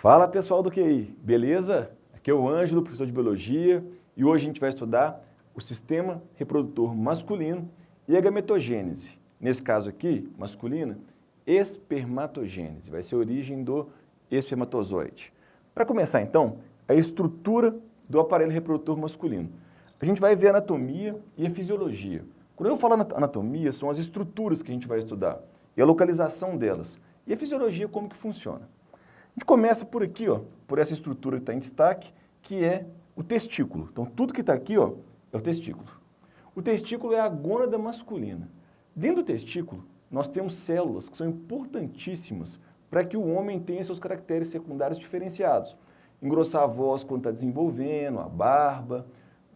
Fala pessoal do QI, beleza? Aqui é o Ângelo, professor de Biologia, e hoje a gente vai estudar o sistema reprodutor masculino e a gametogênese. Nesse caso aqui, masculina, espermatogênese, vai ser a origem do espermatozoide. Para começar então, a estrutura do aparelho reprodutor masculino. A gente vai ver a anatomia e a fisiologia. Quando eu falo anatomia, são as estruturas que a gente vai estudar e a localização delas. E a fisiologia, como que funciona. A gente começa por aqui, ó, por essa estrutura que está em destaque, que é o testículo. Então, tudo que está aqui, ó, é o testículo. O testículo é a gônada masculina. Dentro do testículo, nós temos células que são importantíssimas para que o homem tenha seus caracteres secundários diferenciados. Engrossar a voz quando está desenvolvendo, a barba,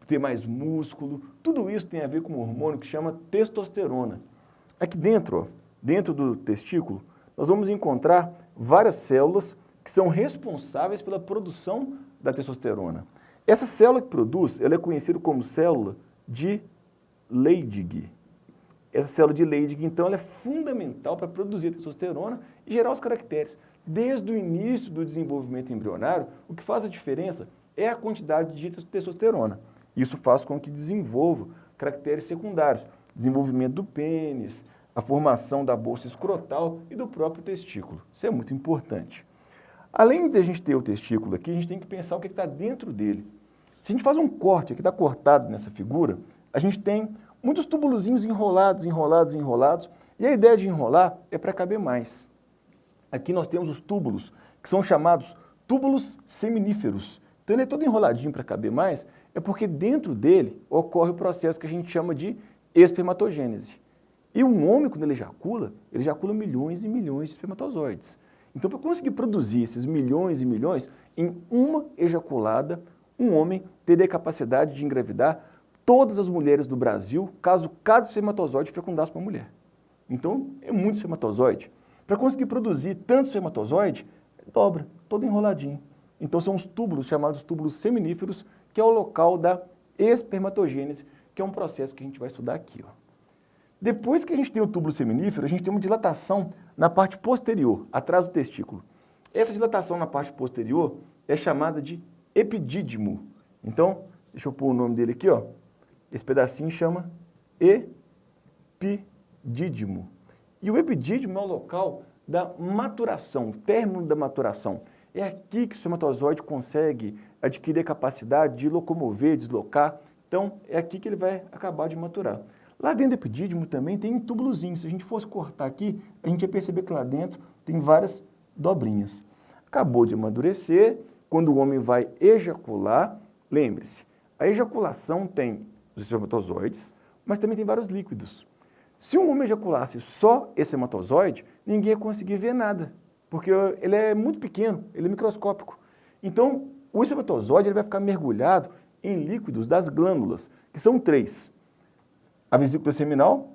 ter mais músculo, tudo isso tem a ver com um hormônio que chama testosterona. Aqui dentro, ó, dentro do testículo, nós vamos encontrar várias células que são responsáveis pela produção da testosterona. Essa célula que produz, ela é conhecida como célula de Leydig. Essa célula de Leydig, então, ela é fundamental para produzir a testosterona e gerar os caracteres. Desde o início do desenvolvimento embrionário, o que faz a diferença é a quantidade de testosterona. Isso faz com que desenvolva caracteres secundários, desenvolvimento do pênis, a formação da bolsa escrotal e do próprio testículo. Isso é muito importante. Além de a gente ter o testículo aqui, a gente tem que pensar o que está dentro dele. Se a gente faz um corte, aqui está cortado nessa figura, a gente tem muitos tubulozinhos enrolados, e a ideia de enrolar é para caber mais. Aqui nós temos os túbulos, que são chamados túbulos seminíferos. Então ele é todo enroladinho para caber mais, é porque dentro dele ocorre o processo que a gente chama de espermatogênese. E um homem, quando ele ejacula milhões e milhões de espermatozoides. Então, para conseguir produzir esses milhões e milhões, em uma ejaculada, um homem teria a capacidade de engravidar todas as mulheres do Brasil, caso cada espermatozoide fecundasse uma mulher. Então, é muito espermatozoide. Para conseguir produzir tanto espermatozoide, dobra, todo enroladinho. Então, são os túbulos chamados túbulos seminíferos, que é o local da espermatogênese, que é um processo que a gente vai estudar aqui, ó. Depois que a gente tem o túbulo seminífero, a gente tem uma dilatação na parte posterior, atrás do testículo. Essa dilatação na parte posterior é chamada de epidídimo. Então, deixa eu pôr o nome dele aqui, ó. Esse pedacinho chama epidídimo. E o epidídimo é o local da maturação, o término da maturação. É aqui que o espermatozoide consegue adquirir a capacidade de locomover, deslocar. Então, é aqui que ele vai acabar de maturar. Lá dentro do epidídimo também tem um túbulozinho. Se a gente fosse cortar aqui, a gente ia perceber que lá dentro tem várias dobrinhas. Acabou de amadurecer, quando o homem vai ejacular, lembre-se, a ejaculação tem os espermatozoides, mas também tem vários líquidos. Se um homem ejaculasse só esse espermatozoide, ninguém ia conseguir ver nada, porque ele é muito pequeno, ele é microscópico. Então, o espermatozoide ele vai ficar mergulhado em líquidos das glândulas, que são 3. A vesícula seminal,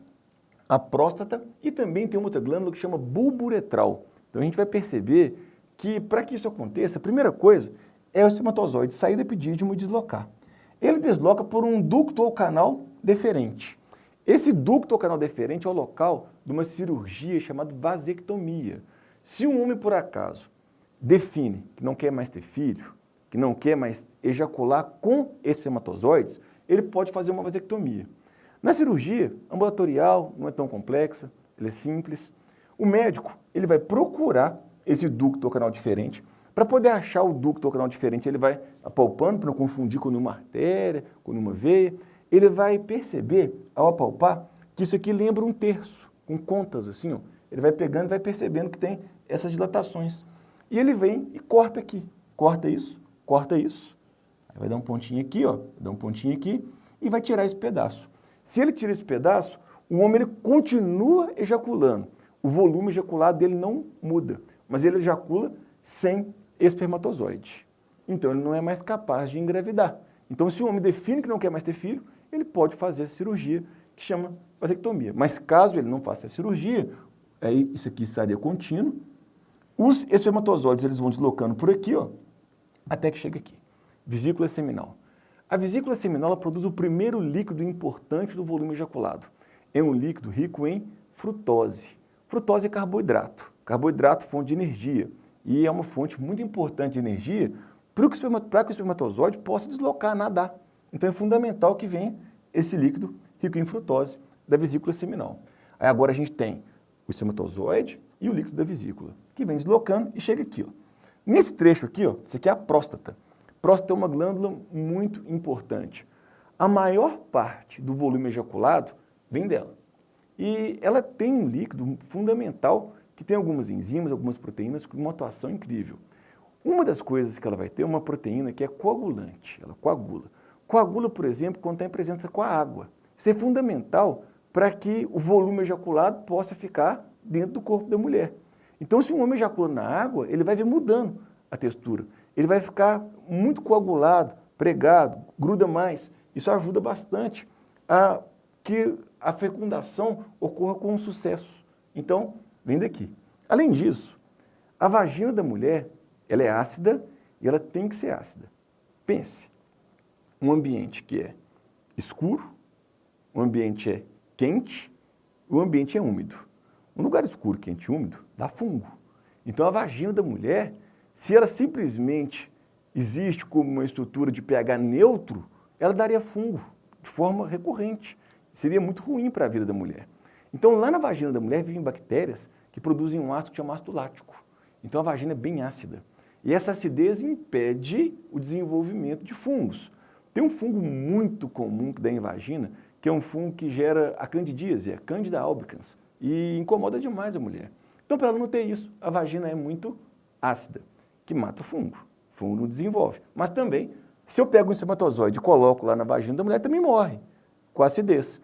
a próstata e também tem uma outra glândula que chama bulbo uretral. Então a gente vai perceber que para que isso aconteça, a primeira coisa é o espermatozoide sair do epidídimo e deslocar. Ele desloca por um ducto ou canal deferente. Esse ducto ou canal deferente é o local de uma cirurgia chamada vasectomia. Se um homem, por acaso, define que não quer mais ter filho, que não quer mais ejacular com espermatozoides, ele pode fazer uma vasectomia. Na cirurgia ambulatorial, não é tão complexa, ela é simples. O médico ele vai procurar esse ducto ou canal diferente. Para poder achar o ducto ou canal diferente, ele vai apalpando, para não confundir com nenhuma artéria, com nenhuma veia. Ele vai perceber, ao apalpar, que isso aqui lembra um terço, com contas assim, ó. Ele vai pegando e vai percebendo que tem essas dilatações. E ele vem e corta aqui. Corta isso. Aí vai dar um pontinho aqui, ó. Vai dar um pontinho aqui e vai tirar esse pedaço. Se ele tira esse pedaço, o homem ele continua ejaculando. O volume ejaculado dele não muda, mas ele ejacula sem espermatozoide. Então, ele não é mais capaz de engravidar. Então, se o homem define que não quer mais ter filho, ele pode fazer essa cirurgia que chama vasectomia. Mas caso ele não faça a cirurgia, aí isso aqui estaria contínuo. Os espermatozoides eles vão deslocando por aqui, ó, até que chega aqui. Vesícula seminal. A vesícula seminal produz o primeiro líquido importante do volume ejaculado. É um líquido rico em frutose. Frutose é carboidrato. Carboidrato, fonte de energia. e é uma fonte muito importante de energia para que o espermatozoide possa deslocar, nadar. Então é fundamental que venha esse líquido rico em frutose da vesícula seminal. Aí agora a gente tem o espermatozoide e o líquido da vesícula, que vem deslocando e chega aqui. Ó. Nesse trecho aqui, ó, isso aqui é a próstata. Próstata é uma glândula muito importante. A maior parte do volume ejaculado vem dela. E ela tem um líquido fundamental que tem algumas enzimas, algumas proteínas com uma atuação incrível. Uma das coisas que ela vai ter é uma proteína que é coagulante, ela coagula. Coagula, por exemplo, quando está em presença com a água. Isso é fundamental para que o volume ejaculado possa ficar dentro do corpo da mulher. Então, se um homem ejacula na água, ele vai ver mudando a textura. Ele vai ficar muito coagulado, pregado, gruda mais. Isso ajuda bastante a que a fecundação ocorra com sucesso. Então, vem daqui. Além disso, a vagina da mulher, ela é ácida e ela tem que ser ácida. Pense, um ambiente que é escuro, o ambiente é quente, o ambiente é úmido. Um lugar escuro, quente e úmido dá fungo. Então, a vagina da mulher, se ela simplesmente existe como uma estrutura de pH neutro, ela daria fungo de forma recorrente. Seria muito ruim para a vida da mulher. Então, lá na vagina da mulher vivem bactérias que produzem um ácido que chama ácido lático. Então, a vagina é bem ácida. E essa acidez impede o desenvolvimento de fungos. Tem um fungo muito comum que dá em vagina, que é um fungo que gera a candidíase, a Candida albicans, e incomoda demais a mulher. Então, para ela não ter isso, a vagina é muito ácida, que mata o fungo. O fungo não desenvolve. Mas também, se eu pego um espermatozoide e coloco lá na vagina da mulher, também morre com a acidez.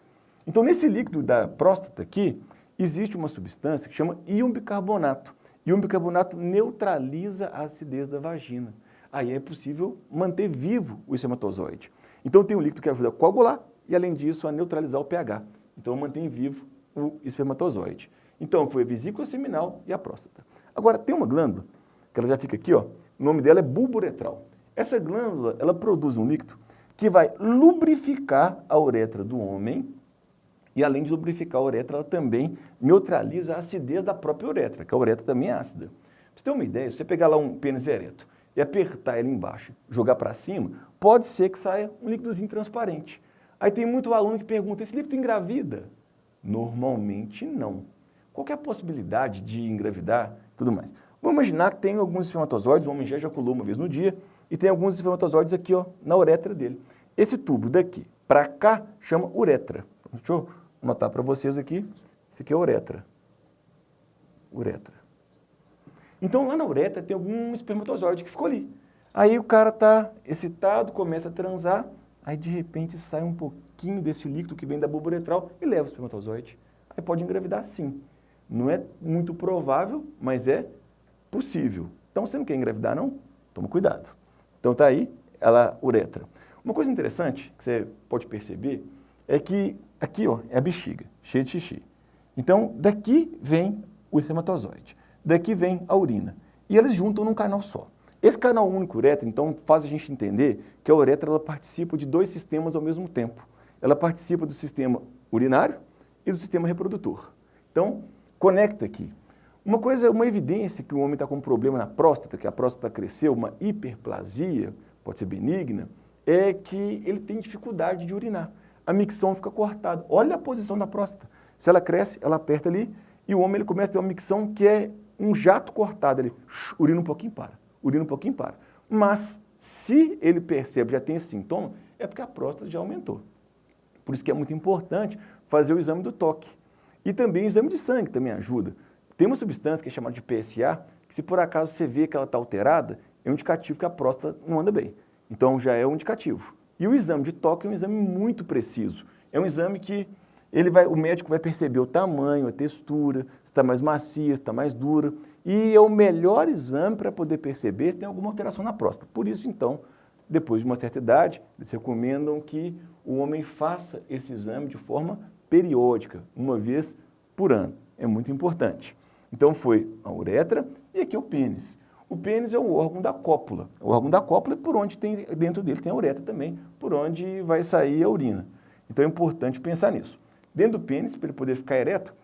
Então, nesse líquido da próstata aqui, existe uma substância que chama íon bicarbonato. Íon bicarbonato neutraliza a acidez da vagina. Aí é possível manter vivo o espermatozoide. Então, tem um líquido que ajuda a coagular e, além disso, a neutralizar o pH. Então, mantém vivo o espermatozoide. Então, foi a vesícula seminal e a próstata. Agora, tem uma glândula, que ela já fica aqui, ó, o nome dela é bulbo uretral. Essa glândula, ela produz um líquido que vai lubrificar a uretra do homem e, além de lubrificar a uretra, ela também neutraliza a acidez da própria uretra, que a uretra também é ácida. Pra você ter uma ideia, se você pegar lá um pênis ereto e apertar ele embaixo, jogar para cima, pode ser que saia um líquidozinho transparente. Aí tem muito aluno que pergunta, esse líquido engravida? Normalmente não. Qual que é a possibilidade de engravidar e tudo mais? Vamos imaginar que tem alguns espermatozoides, o homem já ejaculou uma vez no dia, e tem alguns espermatozoides aqui, ó, na uretra dele. Esse tubo daqui para cá chama uretra. Deixa eu anotar para vocês aqui, esse aqui é a uretra. Uretra. Então, lá na uretra tem algum espermatozoide que ficou ali. Aí o cara está excitado, começa a transar, aí de repente sai um pouquinho desse líquido que vem da bulba uretral e leva o espermatozoide. Aí pode engravidar sim. Não é muito provável, mas é possível. Então, você não quer engravidar, não? Toma cuidado. Então, está aí ela uretra. Uma coisa interessante que você pode perceber é que aqui, ó, é a bexiga, cheia de xixi. Então, daqui vem o espermatozoide, daqui vem a urina. E eles juntam num canal só. Esse canal único uretra, então, faz a gente entender que a uretra ela participa de dois sistemas ao mesmo tempo. Ela participa do sistema urinário e do sistema reprodutor. Então, conecta aqui. Uma evidência que o homem está com um problema na próstata, que a próstata cresceu, uma hiperplasia, pode ser benigna, é que ele tem dificuldade de urinar. A micção fica cortada. Olha a posição da próstata. Se ela cresce, ela aperta ali e o homem ele começa a ter uma micção que é um jato cortado. Ele urina um pouquinho para, urina um pouquinho para. Mas se ele percebe, já tem esse sintoma, é porque a próstata já aumentou. Por isso que é muito importante fazer o exame do toque. E também o exame de sangue também ajuda. Tem uma substância que é chamada de PSA, que se por acaso você vê que ela está alterada, é um indicativo que a próstata não anda bem. Então já é um indicativo. E o exame de toque é um exame muito preciso. É um exame que o médico vai perceber o tamanho, a textura, se está mais macia, se está mais dura. E é o melhor exame para poder perceber se tem alguma alteração na próstata. Por isso, então, depois de uma certa idade, eles recomendam que o homem faça esse exame de forma periódica, uma vez por ano. É muito importante. Então foi a uretra e aqui o pênis. O pênis é o órgão da cópula. O órgão da cópula é por onde tem, dentro dele tem a uretra também, por onde vai sair a urina. Então é importante pensar nisso. Dentro do pênis, para ele poder ficar ereto,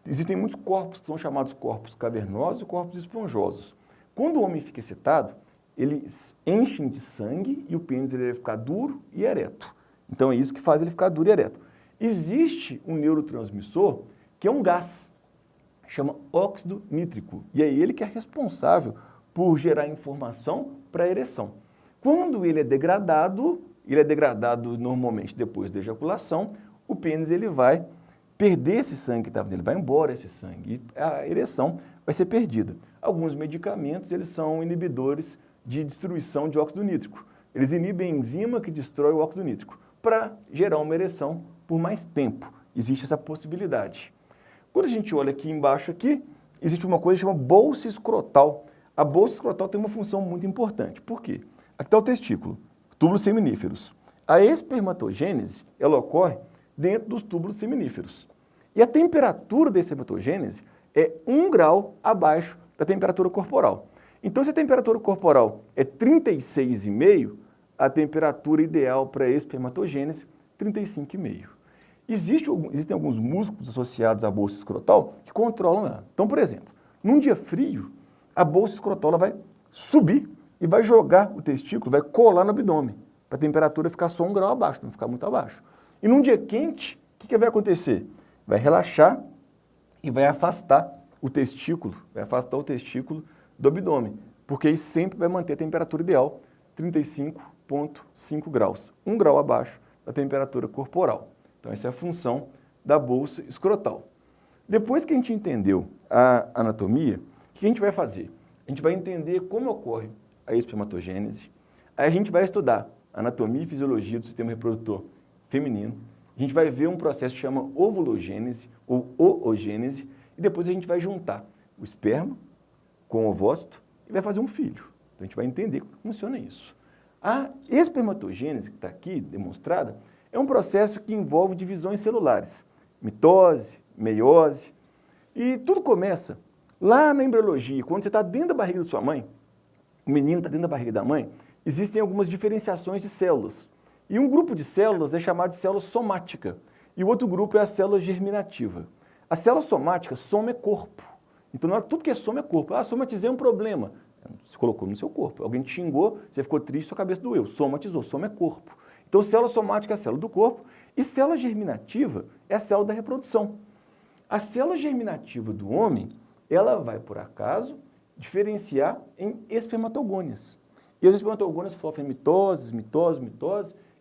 existem muitos corpos que são chamados corpos cavernosos e corpos esponjosos. Quando o homem fica excitado, eles enchem de sangue e o pênis ele vai ficar duro e ereto. Então é isso que faz ele ficar duro e ereto. Existe um neurotransmissor que é um gás, chama óxido nítrico, e é ele que é responsável por gerar informação para a ereção. Quando ele é degradado normalmente depois da ejaculação, o pênis ele vai perder esse sangue que estava nele, vai embora esse sangue, e a ereção vai ser perdida. Alguns medicamentos eles são inibidores de destruição de óxido nítrico. Eles inibem a enzima que destrói o óxido nítrico para gerar uma ereção por mais tempo. Existe essa possibilidade. Quando a gente olha aqui embaixo, existe uma coisa que chama bolsa escrotal. A bolsa escrotal tem uma função muito importante. Por quê? Aqui está o testículo, túbulos seminíferos. A espermatogênese, ela ocorre dentro dos túbulos seminíferos. E a temperatura da espermatogênese é 1 grau abaixo da temperatura corporal. Então, se a temperatura corporal é 36,5, a temperatura ideal para a espermatogênese, 35,5. Existem alguns músculos associados à bolsa escrotal que controlam ela. Então, por exemplo, num dia frio, a bolsa escrotal vai subir e vai jogar o testículo, vai colar no abdômen, para a temperatura ficar só 1 grau abaixo, não ficar muito abaixo. E num dia quente, o que vai acontecer? Vai relaxar e vai afastar o testículo do abdômen, porque aí sempre vai manter a temperatura ideal, 35,5 graus, 1 grau abaixo da temperatura corporal. Então, essa é a função da bolsa escrotal. Depois que a gente entendeu a anatomia, o que a gente vai fazer? A gente vai entender como ocorre a espermatogênese, aí a gente vai estudar a anatomia e fisiologia do sistema reprodutor feminino, a gente vai ver um processo que chama ovulogênese ou oogênese, e depois a gente vai juntar o esperma com o ovócito e vai fazer um filho. Então, a gente vai entender como funciona isso. A espermatogênese, que está aqui demonstrada, é um processo que envolve divisões celulares, mitose, meiose, e tudo começa lá na embriologia, quando você está dentro da barriga da sua mãe, o menino está dentro da barriga da mãe, existem algumas diferenciações de células. E um grupo de células é chamado de célula somática, e o outro grupo é a célula germinativa. A célula somática, soma é corpo. Então, tudo que é soma é corpo. Ah, somatizei um problema. Você colocou no seu corpo. Alguém te xingou, você ficou triste, sua cabeça doeu. Somatizou, soma é corpo. Então, célula somática é a célula do corpo e célula germinativa é a célula da reprodução. A célula germinativa do homem, ela vai, por acaso, diferenciar em espermatogônias. E as espermatogônias sofrem mitoses,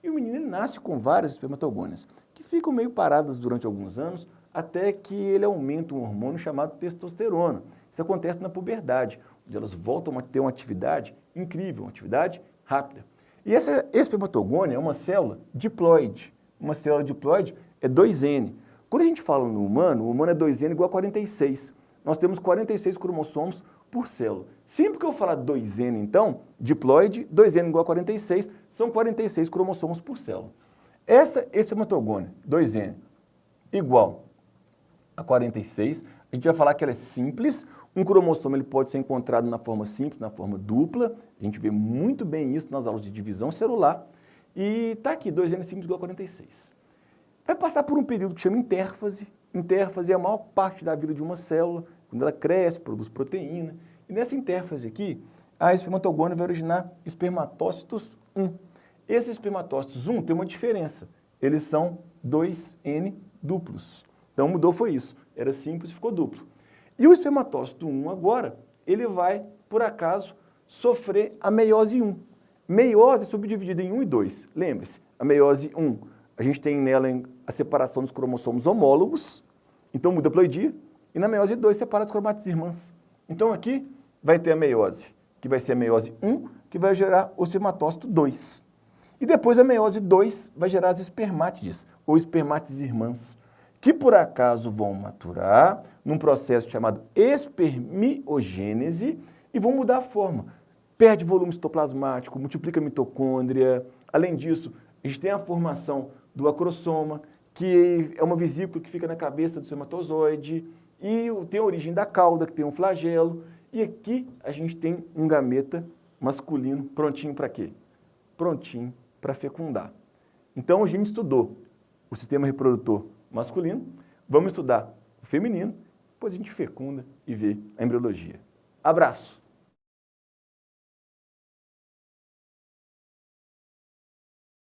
e o menino ele nasce com várias espermatogônias, que ficam meio paradas durante alguns anos, até que ele aumenta um hormônio chamado testosterona. Isso acontece na puberdade, onde elas voltam a ter uma atividade incrível, uma atividade rápida. E essa espermatogônia é uma célula diploide. Uma célula diploide é 2N. Quando a gente fala no humano, o humano é 2N igual a 46. Nós temos 46 cromossomos por célula. Sempre que eu falar 2N, então, diploide, 2N igual a 46, são 46 cromossomos por célula. Essa espermatogônia, 2N, igual a 46, a gente vai falar que ela é simples. Um cromossomo ele pode ser encontrado na forma simples, na forma dupla. A gente vê muito bem isso nas aulas de divisão celular. E está aqui, 2N simples igual a 46. Vai passar por um período que chama intérfase. Intérfase é a maior parte da vida de uma célula. Quando ela cresce, produz proteína. E nessa intérfase aqui, a espermatogônia vai originar espermatócitos 1. Esses espermatócitos 1 tem uma diferença. Eles são 2N duplos. Então, mudou foi isso. Era simples e ficou duplo. E o espermatócito 1 agora, ele vai, por acaso, sofrer a meiose 1. Meiose é subdividida em 1 e 2. Lembre-se, a meiose 1, a gente tem nela a separação dos cromossomos homólogos, então muda a ploidia, e na meiose 2 separa as cromátides irmãs. Então aqui vai ter a meiose, que vai ser a meiose 1, que vai gerar o espermatócito 2. E depois a meiose 2 vai gerar as espermátides, ou espermátides irmãs, que por acaso vão maturar num processo chamado espermiogênese e vão mudar a forma. Perde volume citoplasmático, multiplica a mitocôndria. Além disso, a gente tem a formação do acrosoma, que é uma vesícula que fica na cabeça do espermatozoide, e tem a origem da cauda, que tem um flagelo. E aqui a gente tem um gameta masculino prontinho para quê? Prontinho para fecundar. Então a gente estudou o sistema reprodutor masculino, vamos estudar o feminino, depois a gente fecunda e vê a embriologia. Abraço!